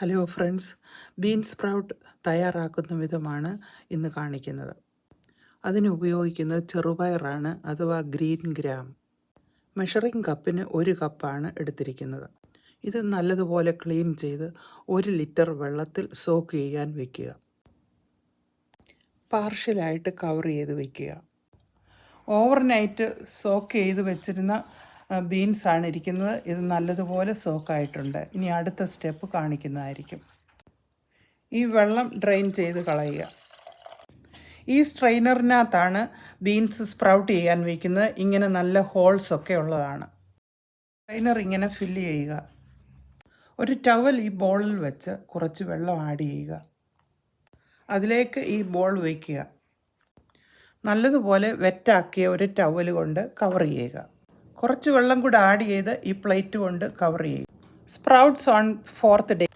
Hello friends, been sprout തയ്യാറാക്കുന്ന വിധമാണ് ഇന്ന് കാണിക്കുന്നത്. അതിനുപയോഗിക്കുന്നത് ചെറുപയറാണ് അഥവാ ഗ്രീൻ ഗ്രാം. മെഷറിംഗ് കപ്പിന് 1 കപ്പാണ് എടുത്തിരിക്കുന്നത്. ഇത് നല്ലതുപോലെ ക്ലീൻ ചെയ്ത് 1 ലിറ്റർ വെള്ളത്തിൽ സോക്ക് ചെയ്യാൻ വയ്ക്കുക. പാർഷ്യലായിട്ട് കവർ ചെയ്ത് വയ്ക്കുക. ഓവർനൈറ്റ് സോക്ക് ചെയ്ത് വെച്ചിരുന്ന ബീൻസാണ് ഇരിക്കുന്നത്. ഇത് നല്ലതുപോലെ സോക്കായിട്ടുണ്ട്. ഇനി അടുത്ത സ്റ്റെപ്പ് കാണിക്കുന്നതായിരിക്കും. ഈ വെള്ളം ഡ്രെയിൻ ചെയ്ത് കളയുക. ഈ സ്ട്രെയിനറിനകത്താണ് ബീൻസ് സ്പ്രൗട്ട് ചെയ്യാൻ വയ്ക്കുന്നത്. ഇങ്ങനെ നല്ല ഹോൾസൊക്കെ ഉള്ളതാണ്. സ്ട്രെയിനർ ഇങ്ങനെ ഫില്ല് ചെയ്യുക. ഒരു ടവൽ ഈ ബോളിൽ വെച്ച് കുറച്ച് വെള്ളം ആഡ് ചെയ്യുക. അതിലേക്ക് ഈ ബോൾ വയ്ക്കുക. നല്ലതുപോലെ വെറ്റാക്കിയ ഒരു ടവൽ കൊണ്ട് കവർ ചെയ്യുക. കുറച്ച് വെള്ളം കൂടെ ആഡ് ചെയ്ത് ഈ പ്ലേറ്റ് കൊണ്ട് കവർ ചെയ്യുക. Sprouts on 4th day.